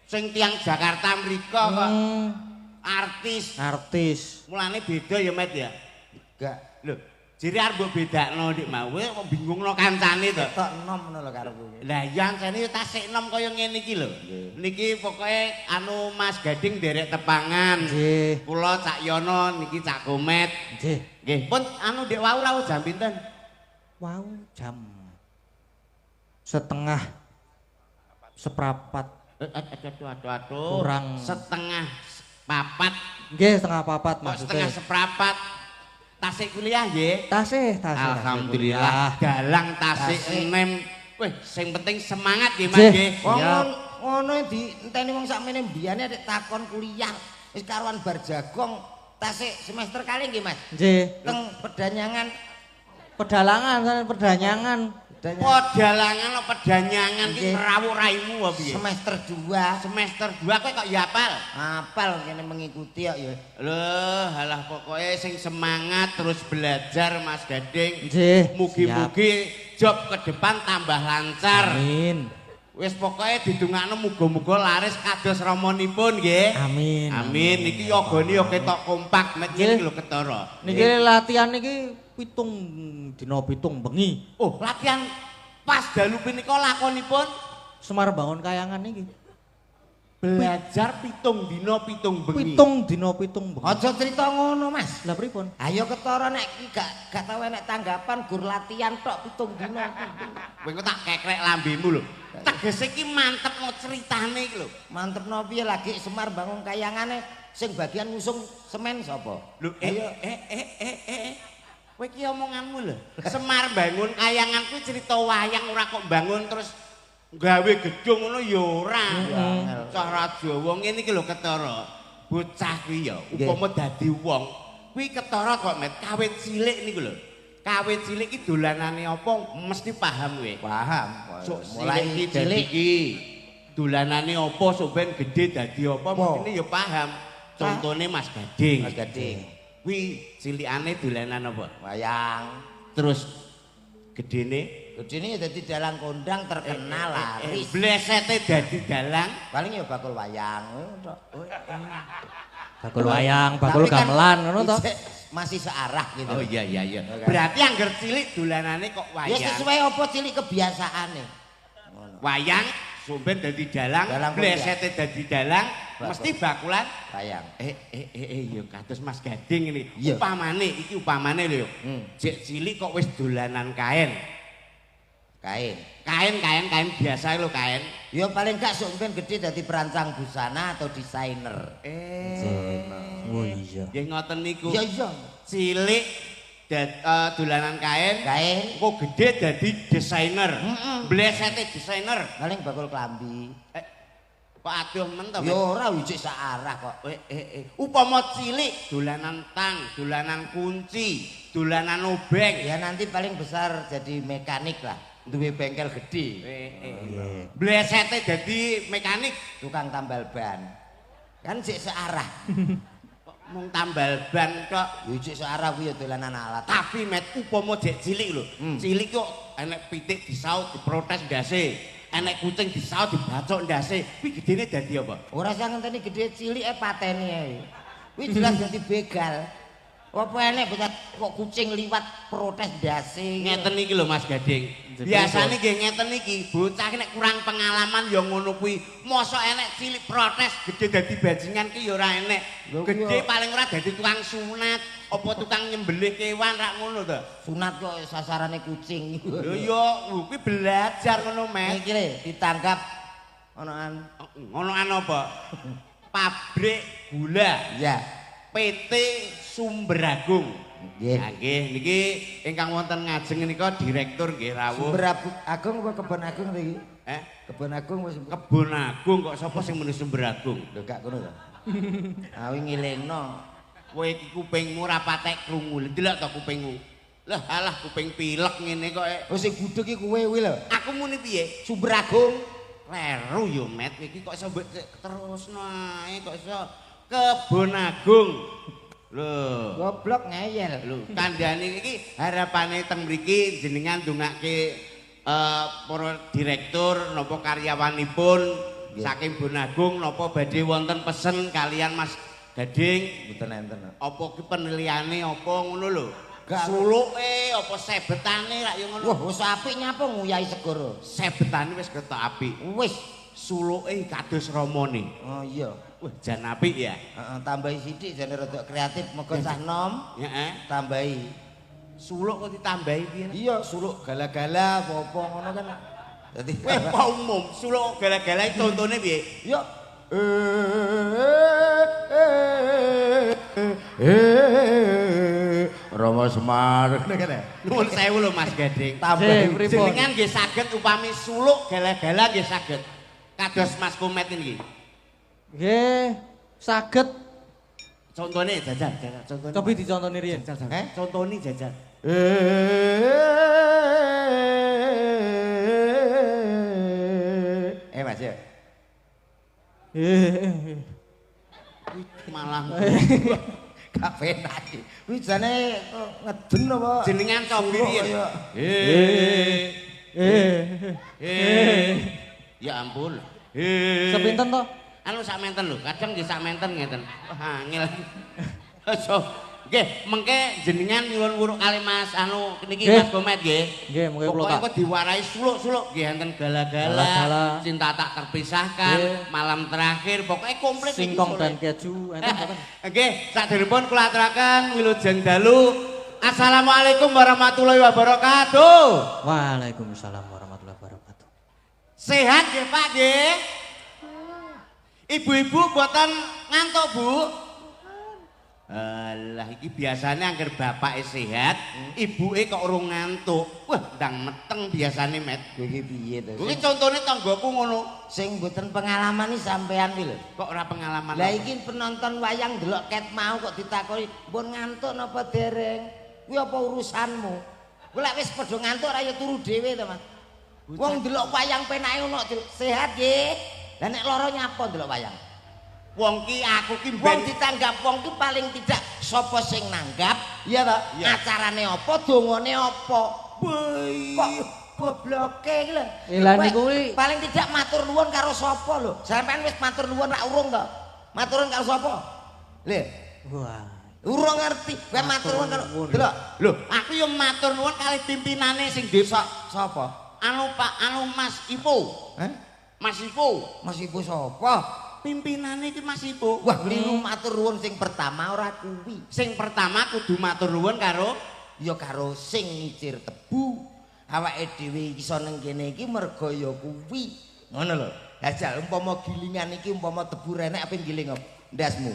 sing tiyang Jakarta mriko kok. Artis. Artis. Mulane beda ya, Met ya. Enggak. Lho, jere arep mbok bedakno ndik mau kok bingungno kancane to. Tok enom ngono lho karepku. Lah iya jane yo tasik enom kaya ngene iki lho. Niki pokoke anu Mas Gading derek tepangan. Nggih. Kula Cak Yono niki Cak Komet. Nggih. Nggih, pun anu Dek wau rawuh jam pinten? Wow, jam setengah seprapat. Aduh. Kurang. Setengah papat. Nggih, setengah papat Kok maksudnya. setengah seprapat. Tasik kuliah nggih. Tasih. Alhamdulillah. Galang tasik Tasik. enem. Wih, sing penting semangat nggih Mas Nggih. nggih. Siap. Ngono di enteni wong sakmene mbiyane nek takon kuliah wis karuan bar jagong tasik semester kali nggih Mas. Nggih. Teng pedanyangan Perdanyangan. Podalangan apa pedanyangan ki Nggih. rawuh raimu apa piye? semester 2 Semester 2 kowe kok ya apal? apal kene mengikuti kok ya. Loh, halah pokoknya sing semangat terus belajar Mas Gading. Nggih. Mugi-mugi job ke depan tambah lancar. Amin. Wis pokoknya didongakno muga-muga laris kados ramonipun nggih. Amin. Amin. Niki yogane yo ketok kompak met Nggih. iki lho ketara. Niki latihan niki 7 dina 7 bengi. Oh, latihan pas dalu punika lakonipun Semar bangun kayangan niki. belajar 7 dina 7 bengi. 7 dina 7 bengi. Aja cerita ngono Mas. Lah pripun? Ayo ketara nek iki gak tau enek tanggapan gur latihan tok 7 dina. Kowe engko tak kekrek lambemu lho. Tegese iki mantep no critane iki lho. Mantep no piye lagi Semar bangun kayangane sing bagian ngusung semen sapa? Lho kowe iki omonganmu lho. Semar bangun kayangan kuwi cerita wayang ora kok bangun terus gawe gedung ngono ya ora. Cara Jawa ngene iki lho ketara. Bocah kuwi ya upama dadi wong kuwi ketara kok met kawit cilik niku lho. Kawit cilik iki dolanane apa mesti paham kowe. Paham. Mulai iki dadi iki dolanane apa sok ben gedhe dadi apa mestine ya paham. Contone Mas Gading. Mas Gading. Kuwi cilikane dolanan apa? Wayang. Terus gedene Gedene ya dadi dalang kondang terkenal laris. blesete dadi dalang. Paling ya bakul wayang ngono tok. Bakul wayang, bakul Tapi kan gamelan ngono to. isih masih searah gitu. Oh iya. Berarti angger cilik dolanane kok Ya wayang. sesuai apa cilik kebiasaane. Ngono. Wayang sumben dadi dalang, Dalang blesete dadi dalang, Bakul. mesti bakulan. Wayang. Ya kados Mas Gading ini. Iya. Upamane lho. Jek cilik kok wis dolanan kain. Kain. Kain biasa lho kain. Ya paling gak sumpen gede dadi perancang busana atau desainer. Oh iya. Nggih ngoten niku. Iya iya. Cilik dolanan kain. Kain. Kok gede dadi desainer. Blesete desainer. Paling bakul klambi. Kok aduh men to. Ya ora wijik searah kok. Upama cilik dolanan tang, dolanan kunci, dolanan obeng. Ya nanti paling besar jadi mekanik lah. Duwe bengkel gede. Blesete dadi mekanik, Tukang tambal ban. Kan sik searah. kok mung tambal ban tok. Wijik searah kuwi ya dolanan alat. Tapi met upama jek cilik lho. Cilik kok enek pitik disaut diprotes ndase. Enek kucing disaut dibacok ndase. Kuwi gedene dadi apa? Ora usah ngenteni gede cilik pateni ae. Kuwi jelas dadi begal. Apa enek bocah kok kucing liwat protes ndase. Ngeten iki lho Mas Gading. Biasane nggih ngeten iki, bocah nek kurang pengalaman ya ngono kuwi. Mosok enek cilik protes gede dadi bajingan ki ya ora enek. Gede paling ora dadi tukang sunat, apa tukang nyembelih kewan rak ngono to. Sunat kok sasarane kucing. Lho ya kuwi belajar ngono Mas. Iki le ditangkap onoan apa? Pabrik gula. Ya. PT Sumberagung. Nggih. Nah, nggih niki ingkang wonten ngajeng menika direktur nggih rawuh. Agung apa Kebon Agung iki? Kebon Agung wis Kebon Agung kok sapa sing muni Sumberagung? lho gak ngono to. Awi ngilingno. Kowe iki kupingmu ora patek krungu. Delok to kupingmu. Lah alah kuping pilek ngene kok. Oh sing budheg iki kowe kuwi lho. Aku muni piye? Sumber Agung. Kleru yo Met iki kok iso terusno ae kok iso Kebon Agung. Lho, Goblok ngeyel. lho kandhane iki harapane teng mriki jenengan ndongake para direktur napa karyawanipun saking Bon Agung napa badhe wonten pesen kalian Mas Gading Mboten enten. apa ki penilaiane apa ngono lho. Gak. Suluke apa sebetane rak yo ngono. Wah, wis apik nyapa nguyahi segara. Sebetane wis ketok apik. Wis. Suluke kados ramane. Oh iya. Wah, jan apik ya. Heeh, tambahi sithik jane rada kreatif mega cah nom. Heeh. Tambahi. Suluk kok ditambahi piye? Iya, suluk gala-gala apa ngono kan. Dadi Kowe apa umum? Suluk gala-gala iki contone piye? yo Rama Semar ngene. Nuwun sewu lho Mas Gading. Tambahi Jenengan nggih saged upami suluk gala-gala nggih saged. Kados Mas Komet iki. Nggih, saged. Contone jajal, contone. Cobi dicontoni riyen. Contone jajal. Mas ya. Malah Gak penak iki. Kuwi jane ngeden apa? jenengan cobi riyen. Ya ampun. Sepinten to? Anu sak menten lho, kadang nggih sak menten ngeten. Wah, angel. So, nggih, mengke jenengan nyuwun wuruk kali Mas anu niki Mas Komet nggih. Nggih, mengke kula tak. Pokoke diwarai suluk-suluk nggih enten Gala-gala. gala-gala, cinta tak terpisahkan, malam terakhir, pokoknya komplit iki Singkong suluk. dan keju enten mboten? Nggih, saderengipun kula aturaken wilujeng dalu. Assalamualaikum warahmatullahi wabarakatuh. Waalaikumsalam warahmatullahi wabarakatuh. Sehat nggih Pak nggih? Ibu-ibu mboten ngantuk, Bu? Alah iki biasane angger bapake sehat, ibuke kok urung ngantuk. Wah, ndang meteng biasane Met. Iki piye to? Kuwi contone tanggoku ngono. Sing mboten pengalaman iki sampean kuwi lho. Kok ora pengalaman. Lah iki penonton wayang delok ket mau kok ditakoni, "Mbon ngantuk napa dereng?" Kuwi apa urusanmu? Kowe lek wis padha ngantuk ora ya turu dhewe to, Mas. Wong delok wayang penake ngono sehat nggih. Lah nek lara nyapa delok wayang? Wong ki aku ki Wong ditanggap wong ki paling tidak sapa sing nanggap, iya ta? Iya. Acarane apa, dongane apa? Kok gobloke iki lho. Lah Kowe niku kuwi paling tidak matur nuwun karo sapa lho? Sampeyan wis matur nuwun rak urung to? Matur nuwun karo sapa? Lho, Wah. urung ngerti. Kowe matur nuwun karo delok. Lho, aku yo matur nuwun kali pimpinane sing desa. Sapa? Anu Pak, anu Mas Ipo. Mas Ipo. Mas Ibu sapa? Pimpinane iki Mas Ipo. Wah, kliru matur nuwun sing pertama ora kuwi. Sing pertama kudu matur nuwun karo Ya karo sing ngicir tebu. Awake dhewe iso nang kene iki merga ya kuwi. Ngono lho. Lah jal umpama gilingan iki umpama tebu renek apa giling apa? Ndasmu.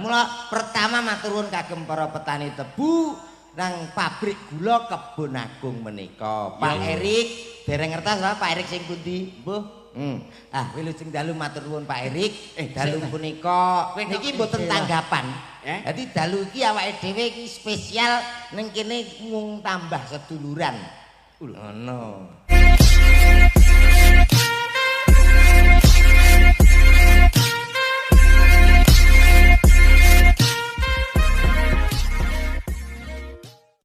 Mula pertama matur nuwun kagem para petani tebu nang pabrik gula Kebon Agung menika. Pak Erik, dereng ngertos lho Pak Erik sing pundi? Mbuh. Wilujeng dalu matur nuwun Pak Erik. Dalu punika niki mboten tanggapan. Dadi dalu iki awake dhewe iki spesial ning kene mung tambah seduluran. Ngono.